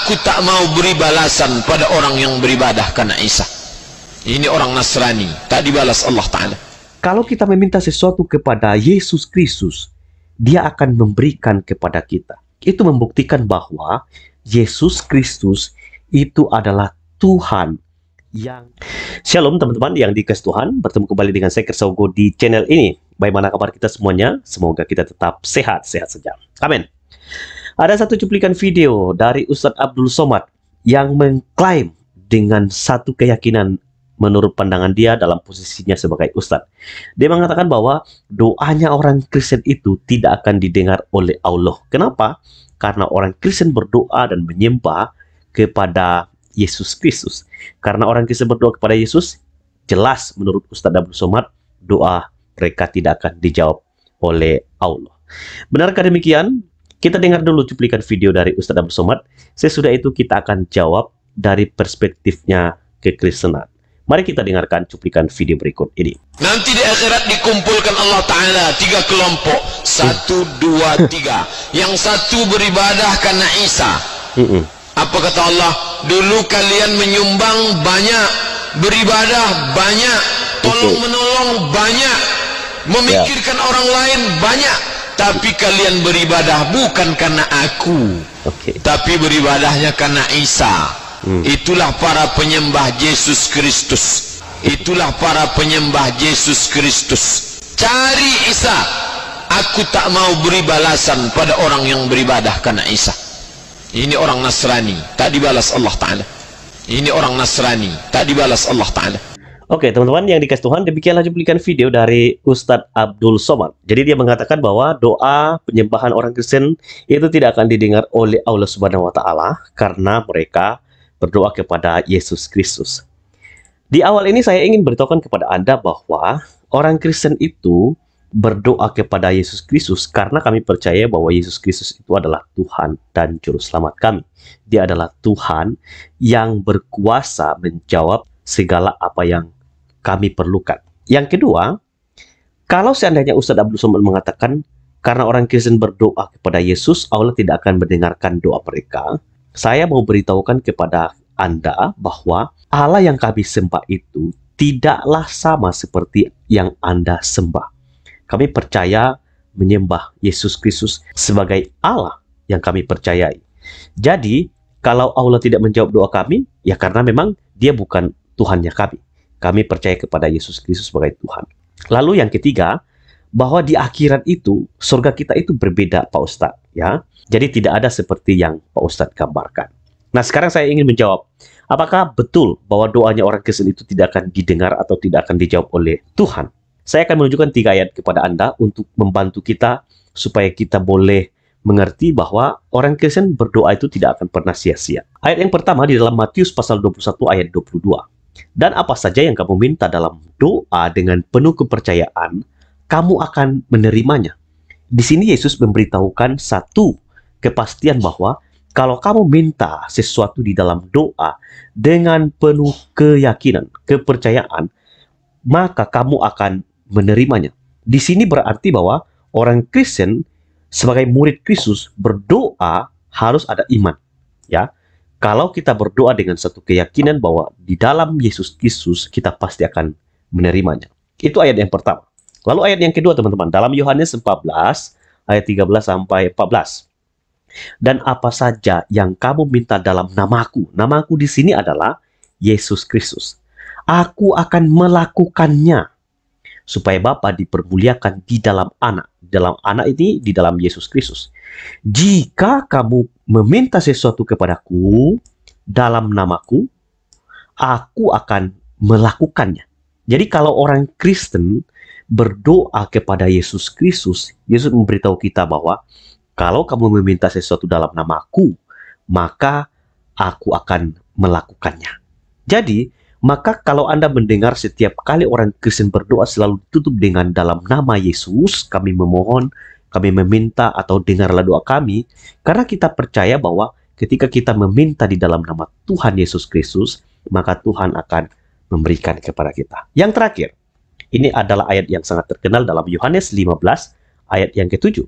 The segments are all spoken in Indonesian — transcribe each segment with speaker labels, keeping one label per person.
Speaker 1: Aku tak mau beri balasan pada orang yang beribadah karena Isa. Ini orang Nasrani, tak dibalas Allah Ta'ala.
Speaker 2: Kalau kita meminta sesuatu kepada Yesus Kristus, Dia akan memberikan kepada kita. Itu membuktikan bahwa Yesus Kristus itu adalah Tuhan yang... Shalom teman-teman yang dikasih Tuhan, bertemu kembali dengan saya Kersogo di channel ini. Bagaimana kabar kita semuanya? Semoga kita tetap sehat-sehat saja. Amin. Ada satu cuplikan video dari Ustadz Abdul Somad yang mengklaim dengan satu keyakinan menurut pandangan dia dalam posisinya sebagai Ustadz. Dia mengatakan bahwa doanya orang Kristen itu tidak akan didengar oleh Allah. Kenapa? Karena orang Kristen berdoa dan menyembah kepada Yesus Kristus. Karena orang Kristen berdoa kepada Yesus, jelas menurut Ustadz Abdul Somad, doa mereka tidak akan dijawab oleh Allah. Benarkah demikian? Kita dengar dulu cuplikan video dari Ustadz Abdul Somad. Sesudah itu kita akan jawab dari perspektifnya kekristenan. Mari kita dengarkan cuplikan video berikut ini.
Speaker 1: Nanti di akhirat dikumpulkan Allah Ta'ala 3 kelompok. 1, 2, 3. Yang satu beribadah karena Isa. Apa kata Allah? Dulu kalian menyumbang banyak, beribadah banyak, tolong menolong banyak, memikirkan orang lain banyak. Tapi kalian beribadah bukan karena aku, tapi beribadahnya karena Isa. Itulah para penyembah Yesus Kristus. Itulah para penyembah Yesus Kristus. Cari Isa. Aku tak mau beri balasan pada orang yang beribadah karena Isa. Ini orang Nasrani, tak dibalas Allah Ta'ala. Ini orang Nasrani, tak dibalas Allah Ta'ala.
Speaker 2: Oke teman-teman yang dikasih Tuhan, demikianlah cuplikan video dari Ustadz Abdul Somad. Jadi dia mengatakan bahwa doa penyembahan orang Kristen itu tidak akan didengar oleh Allah Subhanahu wa Ta'ala karena mereka berdoa kepada Yesus Kristus. Di awal ini saya ingin beritahukan kepada Anda bahwa orang Kristen itu berdoa kepada Yesus Kristus karena kami percaya bahwa Yesus Kristus itu adalah Tuhan dan Juru Selamat kami. Dia adalah Tuhan yang berkuasa menjawab segala apa yang kami perlukan. Yang kedua, kalau seandainya Ustadz Abdul Somad mengatakan karena orang Kristen berdoa kepada Yesus, Allah tidak akan mendengarkan doa mereka, saya mau beritahukan kepada Anda bahwa Allah yang kami sembah itu tidaklah sama seperti yang Anda sembah. Kami percaya menyembah Yesus Kristus sebagai Allah yang kami percayai. Jadi, kalau Allah tidak menjawab doa kami, ya karena memang Dia bukan Tuhannya kami. Kami percaya kepada Yesus Kristus sebagai Tuhan. Lalu yang ketiga, bahwa di akhirat itu, surga kita itu berbeda, Pak Ustadz. Ya. Jadi tidak ada seperti yang Pak Ustadz gambarkan. Nah sekarang saya ingin menjawab, apakah betul bahwa doanya orang Kristen itu tidak akan didengar atau tidak akan dijawab oleh Tuhan? Saya akan menunjukkan 3 ayat kepada Anda untuk membantu kita supaya kita boleh mengerti bahwa orang Kristen berdoa itu tidak akan pernah sia-sia. Ayat yang pertama di dalam Matius pasal 21 ayat 22. Dan apa saja yang kamu minta dalam doa dengan penuh kepercayaan, kamu akan menerimanya. Di sini Yesus memberitahukan satu kepastian bahwa kalau kamu minta sesuatu di dalam doa dengan penuh keyakinan, kepercayaan, maka kamu akan menerimanya. Di sini berarti bahwa orang Kristen sebagai murid Kristus berdoa harus ada iman. Ya. Kalau kita berdoa dengan satu keyakinan bahwa di dalam Yesus Kristus kita pasti akan menerimanya. Itu ayat yang pertama. Lalu ayat yang kedua teman-teman, dalam Yohanes 14 ayat 13 sampai 14. Dan apa saja yang kamu minta dalam namaku. Namaku di sini adalah Yesus Kristus. Aku akan melakukannya supaya Bapa dipermuliakan di dalam anak. Dalam anak ini di dalam Yesus Kristus. Jika kamu meminta sesuatu kepadaku dalam namaku, aku akan melakukannya. Jadi kalau orang Kristen berdoa kepada Yesus Kristus, Yesus memberitahu kita bahwa kalau kamu meminta sesuatu dalam namaku, maka aku akan melakukannya. Jadi, maka kalau Anda mendengar setiap kali orang Kristen berdoa selalu ditutup dengan dalam nama Yesus, kami memohon, kami meminta atau dengarlah doa kami, karena kita percaya bahwa ketika kita meminta di dalam nama Tuhan Yesus Kristus, maka Tuhan akan memberikan kepada kita. Yang terakhir, ini adalah ayat yang sangat terkenal dalam Yohanes 15 ayat yang ke-7.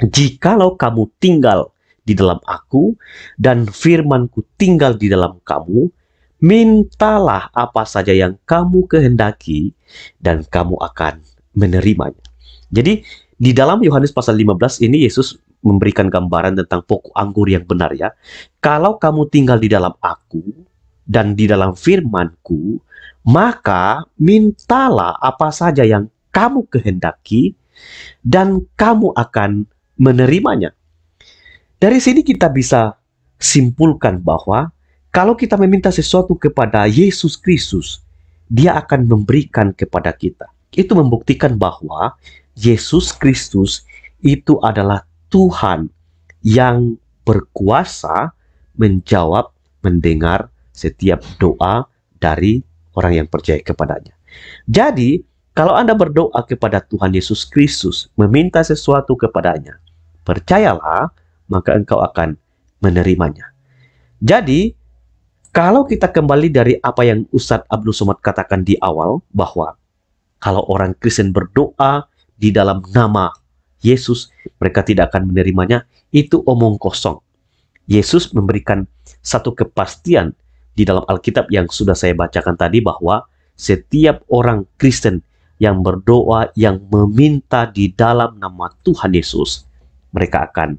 Speaker 2: Jikalau kamu tinggal di dalam aku, dan firman-Ku tinggal di dalam kamu, mintalah apa saja yang kamu kehendaki, dan kamu akan menerimanya. Jadi, di dalam Yohanes pasal 15 ini, Yesus memberikan gambaran tentang pokok anggur yang benar ya. Kalau kamu tinggal di dalam aku, dan di dalam firman-Ku, maka mintalah apa saja yang kamu kehendaki, dan kamu akan menerimanya. Dari sini kita bisa simpulkan bahwa kalau kita meminta sesuatu kepada Yesus Kristus, Dia akan memberikan kepada kita. Itu membuktikan bahwa Yesus Kristus itu adalah Tuhan yang berkuasa menjawab, mendengar setiap doa dari orang yang percaya kepadanya. Jadi, kalau Anda berdoa kepada Tuhan Yesus Kristus, meminta sesuatu kepadanya, percayalah, maka engkau akan menerimanya. Jadi, kalau kita kembali dari apa yang Ustadz Abdul Somad katakan di awal, bahwa kalau orang Kristen berdoa di dalam nama Yesus, mereka tidak akan menerimanya, itu omong kosong. Yesus memberikan satu kepastian di dalam Alkitab yang sudah saya bacakan tadi, bahwa setiap orang Kristen yang berdoa, yang meminta di dalam nama Tuhan Yesus, mereka akan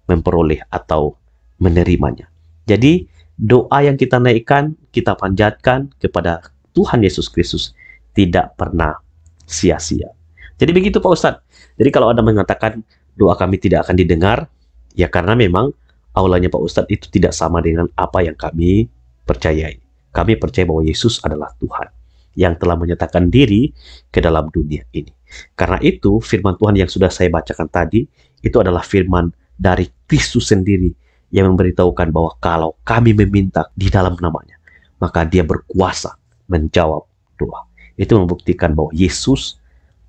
Speaker 2: memperoleh atau menerimanya. Jadi, doa yang kita naikkan, kita panjatkan kepada Tuhan Yesus Kristus tidak pernah sia-sia. Jadi begitu Pak Ustadz. Jadi kalau Anda mengatakan doa kami tidak akan didengar, ya karena memang aulanya Pak Ustadz itu tidak sama dengan apa yang kami percayai. Kami percaya bahwa Yesus adalah Tuhan yang telah menyatakan diri ke dalam dunia ini. Karena itu, firman Tuhan yang sudah saya bacakan tadi, itu adalah firman dari Kristus sendiri yang memberitahukan bahwa kalau kami meminta di dalam namanya, maka Dia berkuasa menjawab doa. Itu membuktikan bahwa Yesus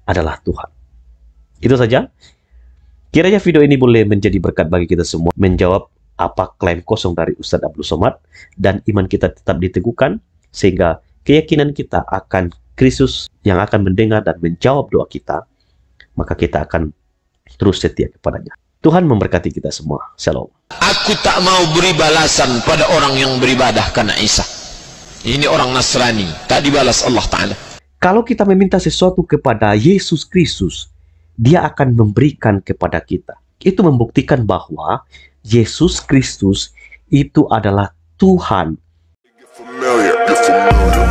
Speaker 2: adalah Tuhan. Itu saja. Kiranya video ini boleh menjadi berkat bagi kita semua, menjawab apa klaim kosong dari Ustadz Abdul Somad, dan iman kita tetap diteguhkan, sehingga keyakinan kita akan Kristus yang akan mendengar dan menjawab doa kita, maka kita akan terus setia kepadanya. Tuhan memberkati kita semua. Shalom.
Speaker 1: Aku tak mau beri balasan pada orang yang beribadah karena Isa. Ini orang Nasrani, tak dibalas Allah Ta'ala.
Speaker 2: Kalau kita meminta sesuatu kepada Yesus Kristus, Dia akan memberikan kepada kita. Itu membuktikan bahwa Yesus Kristus itu adalah Tuhan.
Speaker 3: Get familiar.